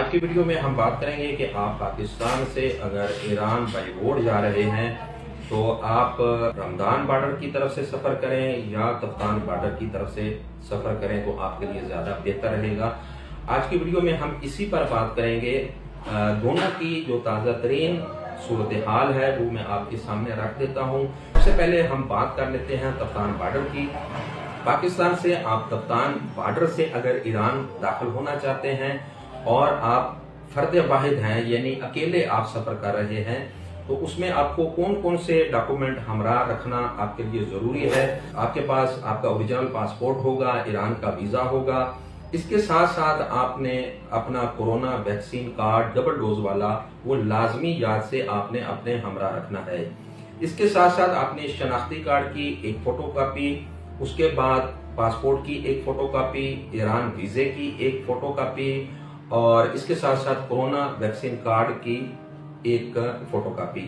आज की वीडियो में हम बात करेंगे कि आप पाकिस्तान से अगर ईरान बाई रोड जा रहे हैं तो आप रमदान बॉर्डर की तरफ से सफ़र करें या तफ्तान बॉर्डर की तरफ से सफ़र करें तो आपके लिए ज़्यादा बेहतर रहेगा। आज की वीडियो में हम इसी पर बात करेंगे। दोनों की जो ताज़ा तरीन सूरत हाल है वो मैं आपके सामने रख देता हूँ। सबसे पहले हम बात कर लेते हैं तफ्तान बॉर्डर की। पाकिस्तान से आप तफ्तान बॉर्डर से अगर ईरान दाखिल होना चाहते हैं और आप फर्द वाहिद हैं यानी अकेले आप सफ़र कर रहे हैं तो उसमें आपको कौन कौन से डॉक्यूमेंट हमरा रखना आपके लिए ज़रूरी है। आपके पास आपका ओरिजिनल पासपोर्ट होगा, ईरान का वीज़ा होगा, इसके साथ साथ आपने अपना corona vaccine card double dose वाला वो लाजमी याद से आपने अपने हमरा रखना है। इसके साथ साथ आपने शनाख्ती कार्ड की एक फ़ोटो कापी, उसके बाद पासपोर्ट की एक फ़ोटो कापी, ईरान वीज़े की एक फ़ोटो कापी और इसके साथ साथ कोरोना वैक्सीन कार्ड की एक फ़ोटो कापी।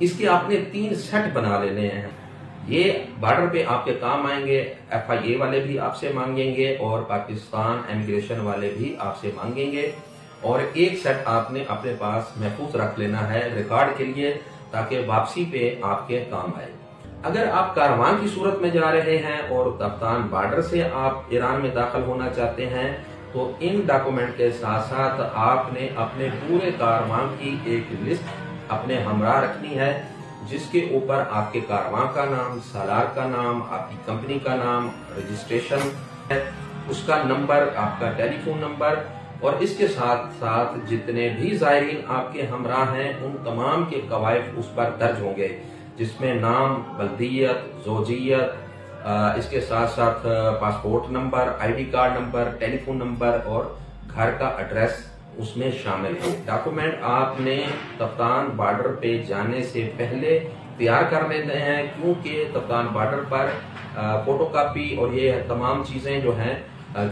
इसके आपने 3 सेट बना लेने हैं। ये बॉर्डर पे आपके काम आएंगे। FIA वाले भी आपसे मांगेंगे और पाकिस्तान इमिग्रेशन वाले भी आपसे मांगेंगे और एक सेट आपने अपने पास महफूज रख लेना है रिकॉर्ड के लिए ताकि वापसी पे आपके काम आए। अगर आप कारवां की सूरत में जा रहे हैं और तफ्तान बॉर्डर से आप ईरान में दाखिल होना चाहते हैं तो इन डॉक्यूमेंट के साथ साथ आपने अपने पूरे कारवां की एक लिस्ट अपने हमरा रखनी है जिसके ऊपर आपके कारवां का नाम, सालार का नाम, आपकी कंपनी का नाम, रजिस्ट्रेशन है, उसका नंबर, आपका टेलीफोन नंबर और इसके साथ साथ जितने भी ज़ायरीन आपके हमरा हैं उन तमाम के कवायद उस पर दर्ज होंगे जिसमें नाम, बल्दियत, ज़ौजियत, इसके साथ साथ passport number, ID card number, telephone number और घर का एड्रेस उसमें शामिल है। डॉक्यूमेंट आपने तफ्तान बॉर्डर पे जाने से पहले तैयार कर लेते हैं क्योंकि तफ्तान बॉर्डर पर फोटोकॉपी और ये तमाम चीज़ें जो हैं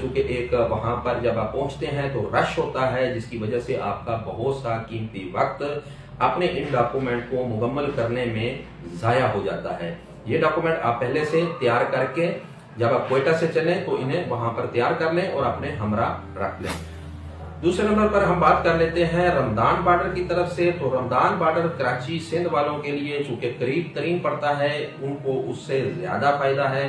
चूँकि एक वहाँ पर जब आप पहुँचते हैं तो रश होता है जिसकी वजह से आपका बहुत सा कीमती वक्त अपने इन डॉक्यूमेंट को मुकम्मल करने में ज़ाया हो जाता है। ये डॉक्यूमेंट आप पहले से तैयार करके जब आप क्वेटा से चलें तो इन्हें वहां पर तैयार कर लें और अपने हमरा रख लें। दूसरे नंबर पर हम बात कर लेते हैं रमदान बॉर्डर की तरफ से। तो रमदान बॉर्डर कराची सिंध वालों के लिए चूंकि करीब तरीन पड़ता है उनको उससे ज्यादा फायदा है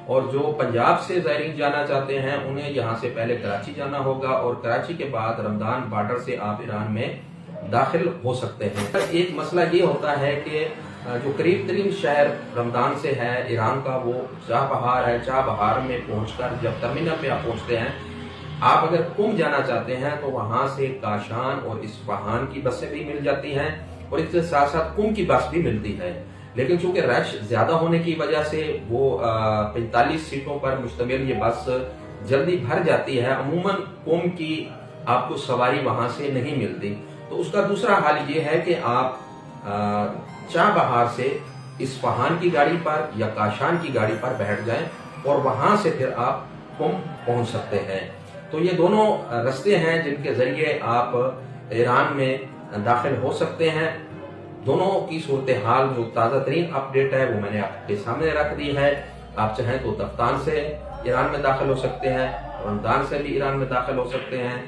और जो पंजाब से ज़ायरीन जाना चाहते हैं उन्हें यहाँ से पहले कराची जाना होगा और कराची के बाद रमदान बॉर्डर से आप ईरान में दाखिल हो सकते हैं। एक मसला ये होता है कि जो करीब तरीन शहर रमदान से है ईरान का वो चाबहार है। चाबहार में पहुंचकर जब टर्मिनल पे आप पहुंचते हैं, आप अगर कुम जाना चाहते हैं तो वहां से काशान और इस्फहान की बसें भी मिल जाती हैं और इसके साथ साथ कुम की बस भी मिलती है। लेकिन चूंकि रश ज्यादा होने की वजह से वो 45 सीटों पर मुश्तमिल ये बस जल्दी भर जाती है। अमूमन कुम की आपको सवारी वहां से नहीं मिलती। तो उसका दूसरा हाल ये है कि आप चाबहार से इस्फहान की गाड़ी पर या काशान की गाड़ी पर बैठ जाएं और वहां से फिर आप कुम पहुंच सकते हैं। तो ये दोनों रास्ते हैं जिनके जरिए आप ईरान में दाखिल हो सकते हैं। दोनों की सूरत हाल जो ताज़ा तरीन अपडेट है वो मैंने आपके सामने रख दी है। आप चाहें तो तफ्तान से ईरान में दाखिल हो सकते हैं, रमदान से भी ईरान में दाखिल हो सकते हैं।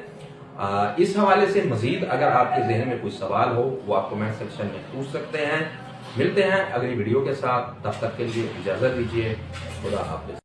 इस हवाले से मजीद अगर आपके जहन में कोई सवाल हो वो आप कमेंट सेक्शन में पूछ सकते हैं। मिलते हैं अगली वीडियो के साथ, तब तक के लिए इजाज़त दीजिए। खुदा हाफिज़।